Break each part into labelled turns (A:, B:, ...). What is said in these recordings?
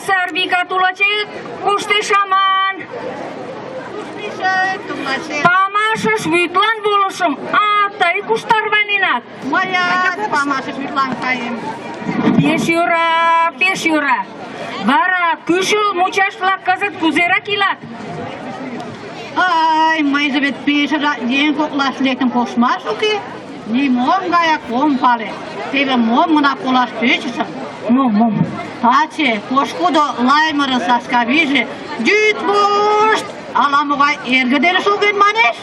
A: Sarvika tulacek, kuste şaman. Pamaša švitlan volosum, tai kustarvaninat.
B: Moja pamaša švitlan kayım.
A: 5 euro. Vara, küşül muçaşlak kazat kuzera kilat.
B: Ay, mayza bet 5 euro yen koklaşlekin koşmaz o ki. Ni mom gaya kompale. Tebe mom mına kolaş tüçüsün.
A: Mom.
B: Taçe, koşkudu laymırın saska viji. Düt boşt. Alamuğa ergederi soğun maneş.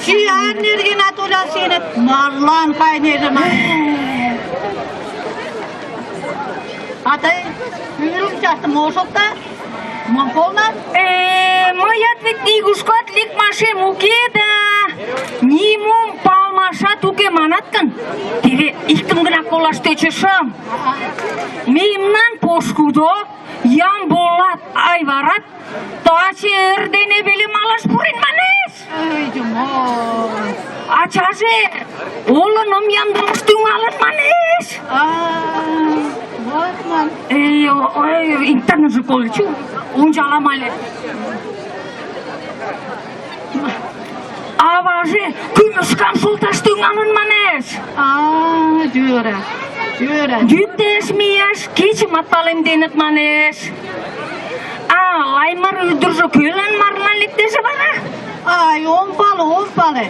B: Şi annergin atola seni marlan kayneri maneş. Atay, yürüm çaştı moşokta. Monkollar.
A: Моят вет игушкот лик маше мукеда. Нимум палмаша туке манаткан. Тире ихтим гына колаш течешам. Мемнан пошкудо ям болат айварат. Таче эрдене белем алаш пурин манеш.
B: Ay cumhur.
A: Ачаже олоном ямдырыш тӱҥалын манеш.
B: Вот man.
A: Интернетже колчу. Ончалам але. Аваже күмүшкам шолташ тӱҥалын манеш.
B: Жюра.
A: Йӱктеш мияш, кечымат палемденыт манеш. Лаймыр ӱдыржӧ кӧлан марлан лектеш вара?
B: Ay, on pale.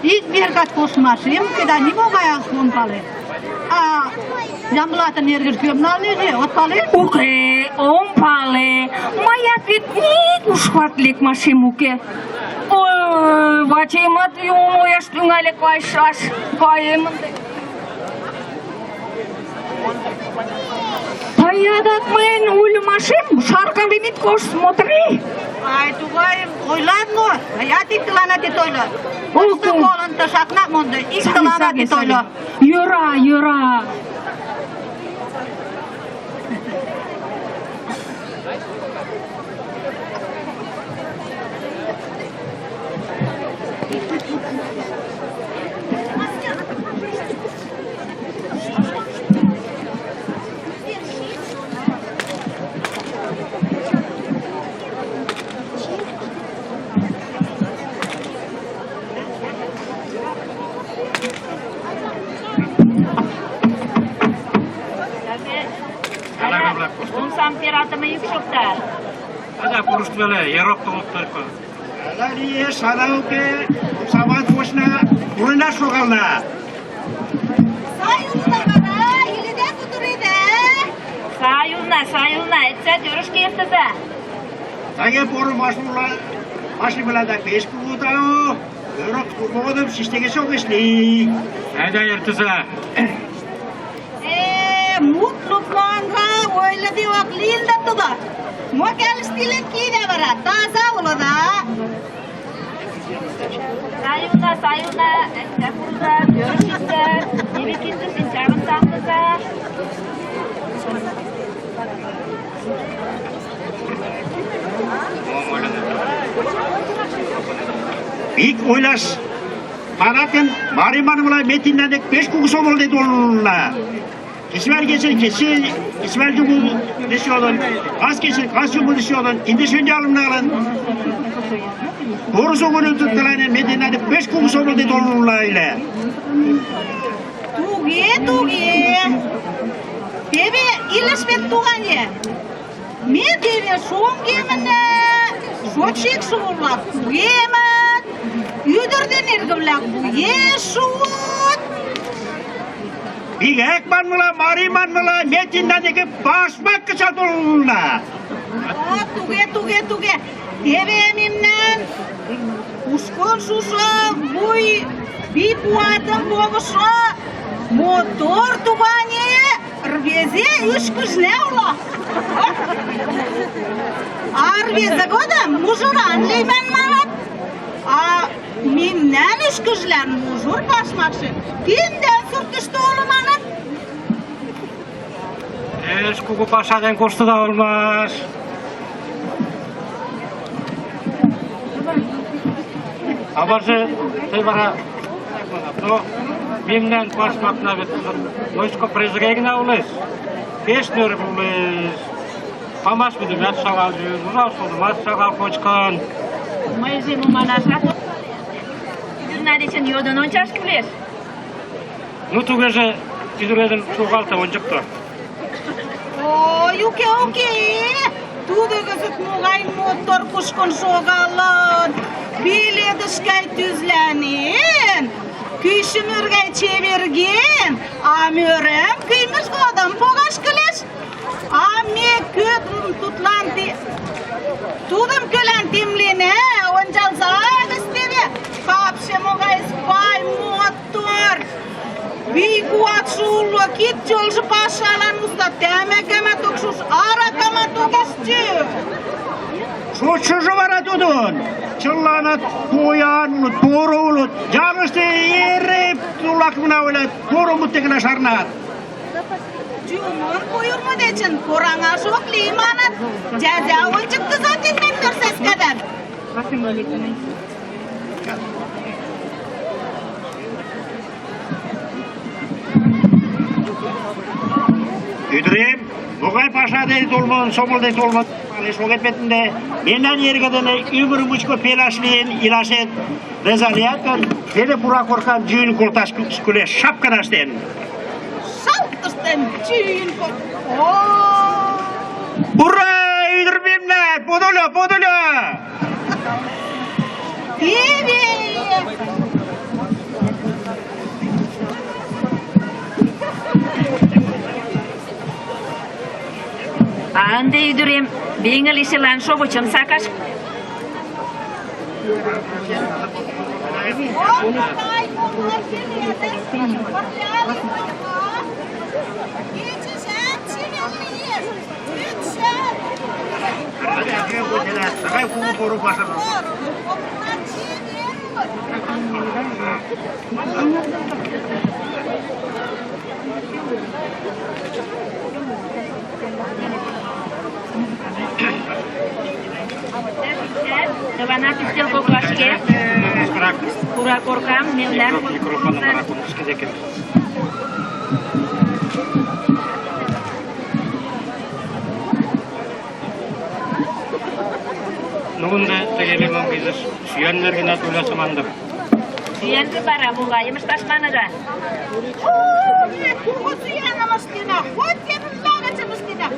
B: Hiç bir kat koşmaşım ki da nimogaya on pale. Jambulatın ergir kömnal nece, ot pale?
A: Уке, ом пале. Мыят вет нигушкат лекмашем уке. Ой, вачемат юмояш тӱҥале кайышаш. Каем ынде. Тый адак мыйын ойлымашем шаркален ит кошт, смотри.
B: Ay, tugayım oylan mı? Hayat iktılana dit oyla. Usta kolun taşaknak mondu, iktılana dit oyla.
A: Йӧра. Сам пиратами yüksokta.
C: Hadi konuştu böyle, yarok doluplar koy.
D: Alariye sanauke, sabat boşuna, oynar sokalna.
B: Sayılda bana, ilide kuturide.
A: Sayılna, etsen görüşke yaptıza.
D: Tage poru maşımla da beş kuğuda o. Yarok kurmadım, şiştege çok işli.
C: Hadi yırtıza.
B: Mutluluklarga oyladı vaklil da tuda. Mokel stilet kide bara, taza oloda.
A: Sayılna, etsen burada görüşürüz. Evi gitsin, canım sağlıza.
D: İlk oylaş. Parakın, marimanımla metinlendek beş kuğusu oldu dedi onunla. İsmail geçin, İsmail Cumhur düşüyorlar. Kas Cumhur düşüyorlar. İndi şönce alımlarla. Doğrusu günü tuttular. Metinlendek beş kuğusu oldu dedi onunla ile.
B: Tuge. Tebe ilişmet tuğan ye. Me tebe şoğum gemine. Şoçik şoğulak bu yemen. Yüdürden ergivlak bu yeşut.
D: Bir ekmanmıla, marimanmıla, metinlendeki başmak kısa dolunla.
B: Tuge. Tebe emimden. Uskol şuşa, buy, bir puatın boğuşa. Motor tuğanye, rveze üç kızne ola. Arveze goda mujuran leymen malat. Mimden üç kızlar mujur basmakşı. Kinden sırtıştı olmanak.
C: Kuku paşadan koştu da olmaz. Abarcı, bana. Memden başmakna bittim. Moysko prezgegna ules. Beş nör ules. Pamaş bidim yat şagal jüz. Uzak soğudum at şagal koçkan.
A: Mayzi mumanasa. Neredesin yodun onçaş kimler?
C: Nutu gece idüreden çoğalta oncukta.
B: Ой, уке. Туды кызыт могай мотор кушкын шогалын. Билетышкай түзләнен. Күйшіміргай чеверген. Амөрім күйміш годым погаш кілеш. Аме көтім тудым көлән темлене. Онжалса бістеве. Капшы могай спай мотор. Viikuat sulla kitjolsi passalan musta tämäkämä tuksus arakämä tukesty.
D: Şu var tutun. Çıllanat, tuyanut, turulut. Canıstı yerip tulakmına öyle turumuttekine sarnat.
B: Cumhur buyurma deçin kuranga şok limanat. Jaja oycıktı zaten member ses kadar.
D: Üdürüm, Bugay Paşa deydi olman, somul deydi olman. Şok etmetinde, menden yergedene ümür muçko pelaşliyin ilaşet rezaliyatkan. Dedi bura korkan düğün kurtaş kule şapkanaşten.
B: Şapkastan düğün kok.
D: Hurra üdürüm memler, podolo.
B: Evet.
A: Ande yürüyem. Bengel işilen şobuçum sakaş. Devana pistel koklaşke. Kura korkam memler.
C: Mikrofonlara konuşke dekin. Nugunda tegelemem bizir. Süyenlergine atulasamandır.
A: Süyendi bara buğa yemiş taşmanıda.
B: Kuzu yanımıştına, hot yanımıştına.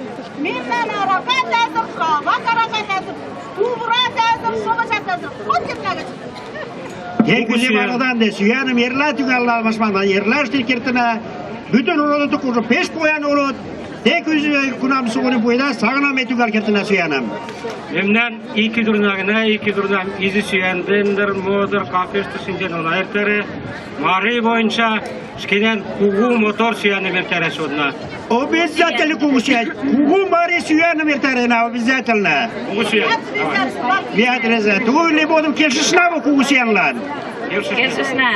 B: Memden arakatazım, kavak arakatazım. Tuvratazım, şovaşatazım. Hot yanımıştına.
D: Tek üzüm aradan de süyanım yerler tükenler basmandan yerler stilkertine. Bütün oludu tukucu peş boyan olud. Tek üzüm kunam suğunu boyda sağına metügal kertine süyanım.
C: Memden iki durdan izi süyendendir, modur, kafesti sinden ona ertere. Mari boyunca skiden kugu motor süyanı verteresi onunla.
D: O bizzateli kugu süyan. Kugu mari süyanım erterena o bizzateli.
C: Kugu süyan.
D: Viyatreze. Tuğuli bodum keşişna bu kugu süyanlar.
A: Kelsesna.